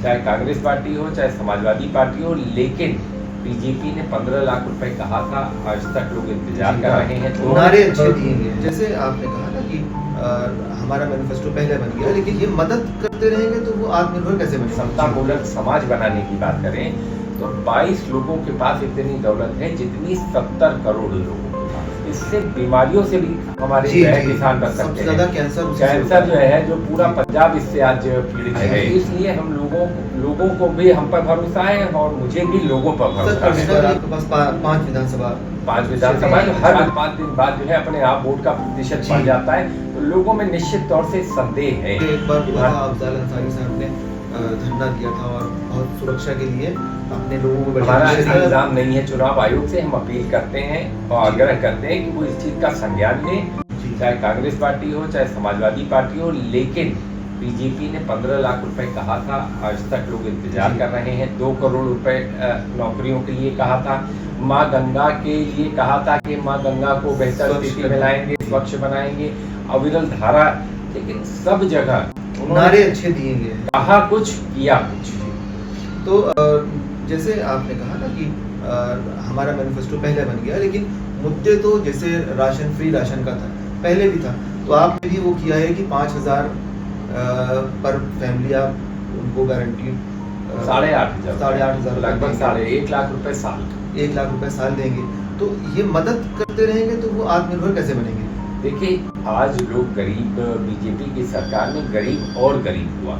चाहे कांग्रेस पार्टी हो चाहे समाजवादी पार्टी हो, लेकिन बीजेपी ने 15 लाख रुपए कहा था, आज तक लोग इंतजार कर रहे हैं। तो नारे अच्छे दिए हैं, जैसे आपने कहा ना कि हमारा मैनिफेस्टो पहले बन गया, लेकिन ये मदद करते रहेंगे तो वो आत्मनिर्भर कैसे बनेगा? समतामूलक समाज बनाने की बात करें तो 22 लोगों के पास इतनी दौलत है जितनी 70 करोड़ लोगों के पास। इससे बीमारियों से भी हमारे किसान बच सकते हैं। कैंसर जो है जो पूरा पंजाब इससे आज पीड़ित है, इसलिए हम लोगों को भी हम पर भरोसा है और मुझे भी लोगों पर भरोसा है। आपके पास 5 विधानसभा हर 5 दिन बाद जो है अपने आप वोट का प्रतिशत बढ़ जाता है, तो लोगों में निश्चित तौर से संदेह है। एक बार अफजल अंसारी साहब ने धरना दिया था और बहुत सुरक्षा के लिए अपने लोगों को हमारा इंतजाम नहीं है। चुनाव आयोग से हम अपील करते हैं और आग्रह करते हैं कि वो इस चीज का संज्ञान ले, चाहे कांग्रेस पार्टी हो चाहे समाजवादी पार्टी हो, लेकिन बीजेपी ने 15 लाख रुपए कहा था, आज तक लोग इंतजार कर रहे हैं। 2 करोड़ रुपए नौकरियों के लिए कहा था, माँ गंगा के लिए कहा था कि माँ गंगा को बेहतर स्थिति में लाएंगे, स्वच्छ बनाएंगे, अविरल धारा, लेकिन सब जगह नारे अच्छे दिए गए, कहा कुछ किया कुछ। तो जैसे आपने कहा ना कि हमारा मैनिफेस्टो पहले बन गया, लेकिन मुद्दे तो जैसे राशन, फ्री राशन का था, पहले भी था, तो आपने भी वो किया है कि 5,000 पर फैमिली आप उनको गारंटी 8,500 लगभग 1.5 लाख रुपए साल 1 लाख रुपए साल देंगे। तो ये मदद करते रहेंगे तो वो आत्मनिर्भर कैसे बनेंगे? देखिए, आज लोग गरीब, बीजेपी की सरकार में गरीब और गरीब हुआ,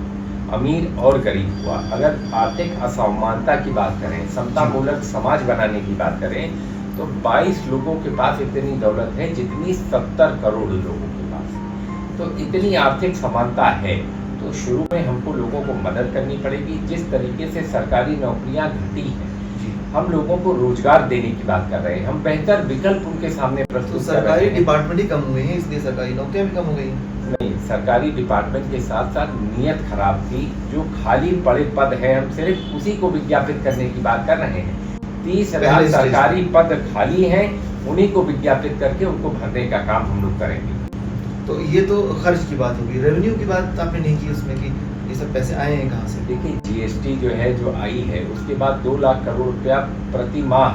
अमीर और गरीब हुआ। अगर आर्थिक असमानता की बात करें, समतामूलक समाज बनाने की बात करें, तो 22 लोगों के पास इतनी दौलत है जितनी 70 करोड़ लोगों के पास। तो इतनी आर्थिक समानता है, तो शुरू में हमको लोगों को मदद करनी पड़ेगी। जिस तरीके से सरकारी नौकरियां घटी हैं, हम लोगों को रोजगार देने की बात कर रहे हैं, हम बेहतर विकल्प उनके सामने प्रस्तुत कर रहे हैं। सरकारी डिपार्टमेंट ही कम हुए हैं, इसलिए सरकारी नौकरियां भी कम हो गई। नहीं, सरकारी डिपार्टमेंट के साथ साथ नीयत खराब थी। जो खाली पड़े पद हैं, हम सिर्फ उसी को विज्ञापित करने की बात कर रहे हैं। 30,000 सरकारी पद खाली हैं, उन्हीं को विज्ञापित करके उनको भरने का काम हम लोग करेंगे। तो ये तो खर्च की बात होगी, रेवेन्यू की बात आपने नहीं की उसमें कि ये सब पैसे आए हैं कहाँ से? देखिए, जीएसटी जो है जो आई है, उसके बाद 2 लाख करोड़ रुपया प्रति माह,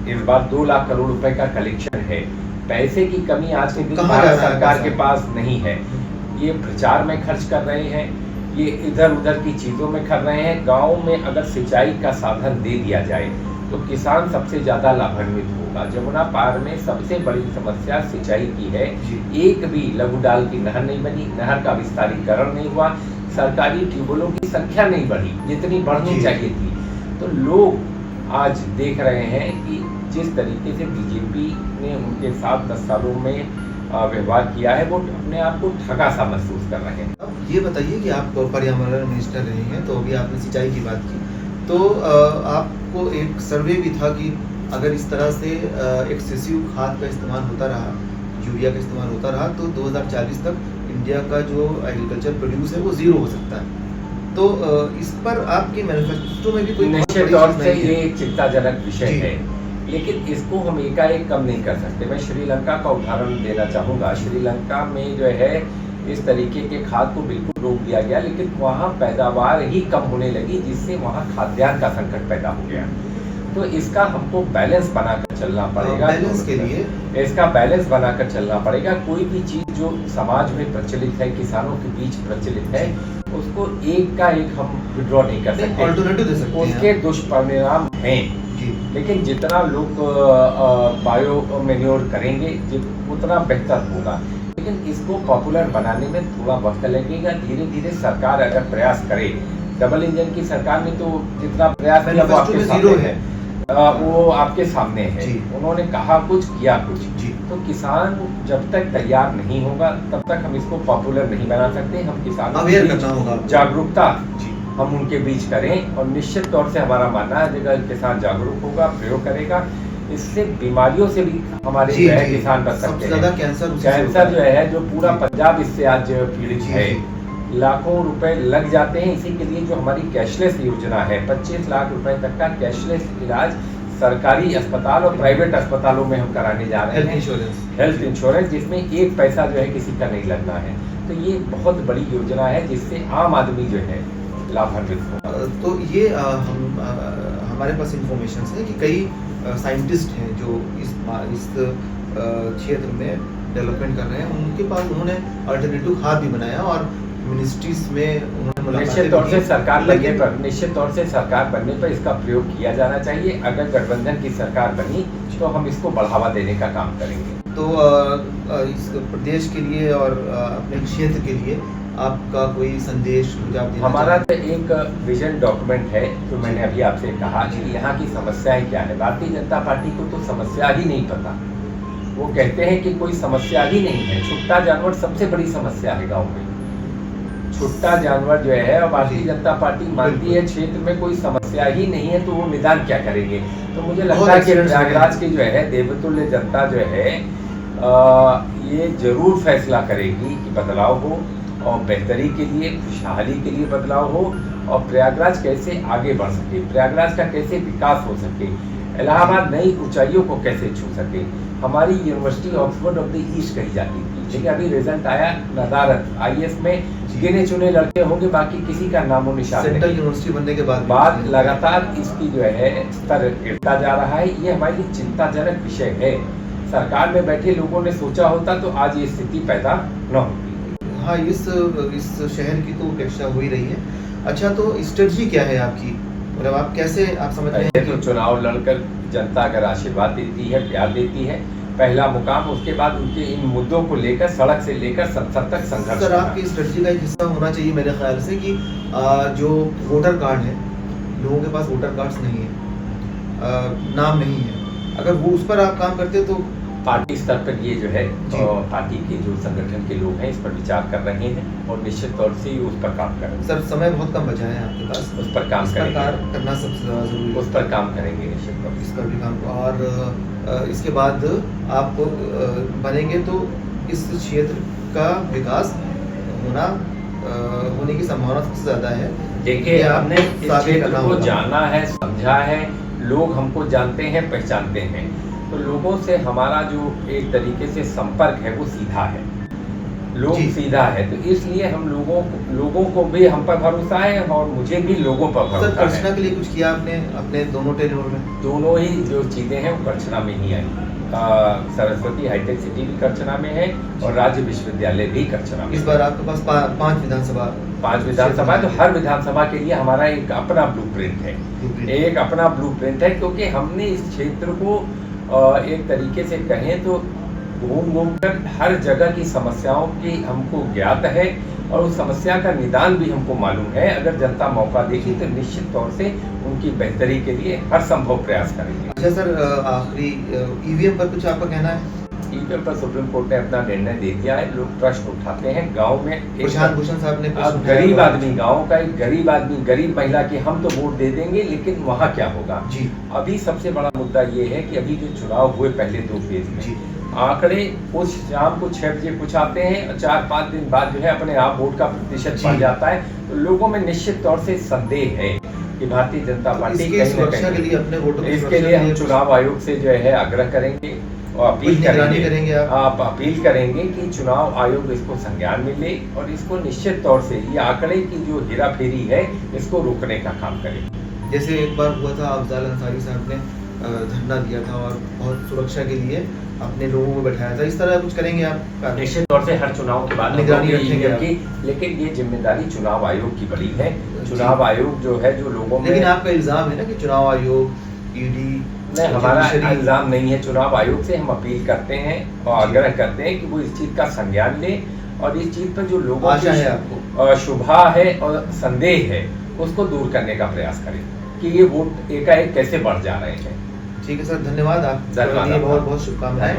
इस बार 2 लाख करोड़ रुपए का कलेक्शन है। पैसे की कमी आज के दिन भारत सरकार के पास नहीं है। ये प्रचार में खर्च कर रहे हैं, ये इधर उधर की चीजों में कर रहे हैं। गाँव में अगर सिंचाई का साधन दे दिया जाए तो किसान सबसे ज्यादा लाभान्वित होगा। जमुना पार में सबसे बड़ी समस्या सिंचाई की है। एक भी लघु डाल की नहर नहीं बनी, नहर का विस्तारीकरण नहीं हुआ, सरकारी ट्यूबवेलों की संख्या नहीं बढ़ी जितनी बढ़नी चाहिए थी। तो लोग आज देख रहे हैं कि जिस तरीके से बीजेपी ने उनके साथ 10 सालों में व्यवहार किया है, वो अपने आप को ठगा सा महसूस कर रहे हैं। अब ये बताइए कि आप पर्यावरण मिनिस्टर रहे हैं, तो अभी आपने सिंचाई की बात की, तो आपको एक सर्वे भी था कि अगर इस तरह से एक्सेसिव खाद का इस्तेमाल होता रहा, यूरिया का इस्तेमाल होता रहा, तो 2040 तक इंडिया का जो एग्रीकल्चर प्रोड्यूस है वो 0 हो सकता है। तो इस पर आपके मैनिफेस्टो में भी कोई निश्चित तौर से ये एक चिंताजनक विषय है, लेकिन इसको हम एकाएक कम नहीं कर सकते। मैं श्रीलंका का उदाहरण देना चाहूँगा। श्रीलंका में जो है इस तरीके के खाद को बिल्कुल रोक दिया गया, लेकिन वहाँ पैदावार ही कम होने लगी, जिससे वहाँ खाद्यान्न का संकट पैदा हो गया। तो इसका हमको बैलेंस बनाकर चलना पड़ेगा। बैलेंस के लिए इसका बैलेंस बनाकर चलना पड़ेगा। कोई भी चीज जो समाज में प्रचलित है, किसानों के बीच प्रचलित है, उसको एक का एक हम विड्रॉ नहीं कर सकते, ऑल्टरनेटिव दे सकते हैं। उसके दुष्परिणाम हैं, लेकिन जितना लोग बायो मैन्योर करेंगे उतना बेहतर होगा। लेकिन इसको पॉपुलर बनाने में थोड़ा वक्त लगेगा। धीरे धीरे सरकार अगर प्रयास करे, डबल इंजन की सरकार ने तो जितना प्रयास किया वो आपके सामने है, वो आपके सामने है। उन्होंने कहा कुछ किया कुछ। तो किसान जब तक तैयार नहीं होगा तब तक हम इसको पॉपुलर नहीं बना सकते। हम किसानों को जागरूकता हम उनके बीच करें, और निश्चित तौर से हमारा मानना है अगर किसान जागरूक होगा, प्रयोग करेगा, इससे बीमारियों से भी हमारे किसान बच सकते हैं। कैंसर जो है जो पूरा पंजाब इससे आज पीड़ित है, लाखों रुपए लग जाते हैं। इसी के लिए जो हमारी कैशलेस योजना है, 25 लाख रुपए तक का कैशलेस इलाज सरकारी अस्पताल और प्राइवेट अस्पतालों में हम कराने जा रहे हैं। हेल्थ इंश्योरेंस, जिसमें 1 पैसा जो है किसी का नहीं लगना है। तो ये बहुत बड़ी योजना है, जिससे आम आदमी जो है लाभान्वित हो। तो ये हमारे पास इंफॉर्मेशन है कि कई साइंटिस्ट हैं जो इस क्षेत्र में डेवलपमेंट कर रहे हैं, उनके पास उन्होंने अल्टरनेटिव खाद भी बनाया और मिनिस्ट्रीज में उन्होंने निश्चित तौर से सरकार बनने पर निश्चित तौर से सरकार बनने पर इसका प्रयोग किया जाना चाहिए। अगर गठबंधन की सरकार बनी तो हम इसको बढ़ावा देने का काम करेंगे। तो इस प्रदेश के लिए और अपने क्षेत्र के लिए आपका कोई संदेश मुझे आप देना हमारा चाहेंगे? तो एक विजन डॉक्यूमेंट है जो मैंने अभी आपसे कहा कि यहाँ की समस्याएं क्या है। भारतीय जनता पार्टी को तो समस्या ही नहीं पता। वो कहते हैं कि कोई समस्या ही नहीं है। छुट्टा जानवर सबसे बड़ी समस्या है गाँव में। छुट्टा जानवर जो है, और भारतीय जनता पार्टी मानती है क्षेत्र में कोई समस्या ही नहीं है, तो वो निदान क्या करेंगे। तो मुझे लगता है कि प्रयागराज की जो है देवतुल्य जनता जो है ये जरूर फैसला करेगी कि बदलाव हो और बेहतरी के लिए, खुशहाली के लिए बदलाव हो और प्रयागराज कैसे आगे बढ़ सके, प्रयागराज का कैसे विकास हो सके, इलाहाबाद नई ऊंचाइयों को कैसे छू सके। हमारी university Oxford of the east कही जाती थी, लेकिन अभी रिजल्ट आया नदारत IAS में गिने चुने लड़के होंगे, बाकी किसी का नामो निशान नहीं। सेंट्रल यूनिवर्सिटी बनने के बाद लगातार इसकी जो है स्तर गिरता जा रहा है। ये हमारे लिए चिंताजनक विषय है। सरकार में बैठे लोगों ने सोचा होता तो आज ये स्थिति पैदा न होती। हाँ, इस शहर की तो उपेक्षा हो ही रही है। अच्छा, तो स्ट्रेटजी क्या है आपकी, मतलब आप कैसे आप समझते हैं? तो चुनाव लड़कर जनता अगर आशीर्वाद देती है, प्यार देती है, पहला मुकाम, उसके बाद उनके इन मुद्दों को लेकर सड़क से लेकर संसद तक संघर्ष। सर, आपकी स्ट्रेटजी का एक हिस्सा होना चाहिए मेरे ख्याल से कि जो वोटर कार्ड है, लोगों के पास वोटर कार्ड्स नहीं है, नाम नहीं है, अगर वो उस पर आप काम करते तो पार्टी स्तर पर ये जो है पार्टी के जो संगठन के लोग हैं इस पर विचार कर रहे हैं और निश्चित तौर से उस पर काम करेंगे। सर, समय बहुत कम बचा है आपके पास, उस पर काम करेंगे, करना सबसे ज़्यादा जरूरी है। उस पर काम करेंगे निश्चित तौर इस पर भी काम, और इसके बाद आप बनेंगे तो इस क्षेत्र का विकास होने की संभावना सबसे ज़्यादा है। देखिए, हमने इस क्षेत्र को जाना है, समझा है, लोग हमको जानते हैं, पहचानते हैं, तो लोगों से हमारा जो एक तरीके से संपर्क है वो सीधा है, लोग सीधा है, तो इसलिए हम लोगों को भी हम पर भरोसा है और मुझे भी लोगों पर भरोसा है। करछना के लिए कुछ किया आपने अपने दोनों टेन्योर में? दोनों ही जो चीजें हैं वो करछना में ही आई। सरस्वती हाईटेक सिटी भी करछना में है और राज्य विश्वविद्यालय भी करछना में। इस बार आपके पास 5 विधानसभा तो हर विधानसभा के लिए हमारा एक अपना ब्लूप्रिंट है, एक अपना ब्लूप्रिंट है, क्योंकि हमने इस क्षेत्र को एक तरीके से कहें तो घूम कर हर जगह की समस्याओं की हमको ज्ञात है और उस समस्या का निदान भी हमको मालूम है। अगर जनता मौका देगी तो निश्चित तौर से उनकी बेहतरी के लिए हर संभव प्रयास करेंगे। अच्छा सर, आखिरी EVM पर कुछ आपका कहना है? EVM पर सुप्रीम कोर्ट ने अपना निर्णय दे दिया है। लोग प्रश्न उठाते हैं गाँव में, प्रशांत भूषण साहब ने गरीब आदमी, गाँव का एक गरीब आदमी, गरीब महिला की हम तो वोट दे देंगे, लेकिन वहाँ क्या होगा जी। अभी सबसे बड़ा मुद्दा ये है कि अभी जो चुनाव हुए पहले 2 फेज में आंकड़े कुछ शाम को 6 बजे कुछ आते हैं और 4-5 दिन बाद जो है अपने आप वोट का प्रतिशत बढ़ जाता है, तो लोगों में निश्चित तौर से संदेह है कि भारतीय जनता पार्टी इसके लिए हम चुनाव आयोग से जो है आग्रह करेंगे और अपील करेंगे, आप अपील करेंगे कि चुनाव आयोग इसको संज्ञान में ले और इसको निश्चित तौर से ये आंकड़े की जो हेराफेरी है इसको रोकने का काम करें। जैसे एक बार हुआ था, अफजाल अंसारी साहब ने धरना दिया था और बहुत सुरक्षा के लिए अपने लोगों को बैठाया था, इस तरह कुछ करेंगे आप? निश्चित तौर से हर चुनाव के बाद निगरानी रखेंगे की, लेकिन ये जिम्मेदारी चुनाव आयोग की बड़ी है। चुनाव आयोग जो है जो लोगों में, लेकिन आपका इल्जाम है ना कि चुनाव आयोग, ED, नहीं, हमारा इल्जाम नहीं है। चुनाव आयोग से हम अपील करते हैं और आग्रह करते हैं कि वो इस चीज का संज्ञान ले और इस चीज पर जो लोगों की शुभा है और संदेह है उसको दूर करने का प्रयास करें कि ये वोट एकाएक कैसे बढ़ जा रहे हैं। ठीक है सर, धन्यवाद। आप बहुत बहुत शुभकामनाएं।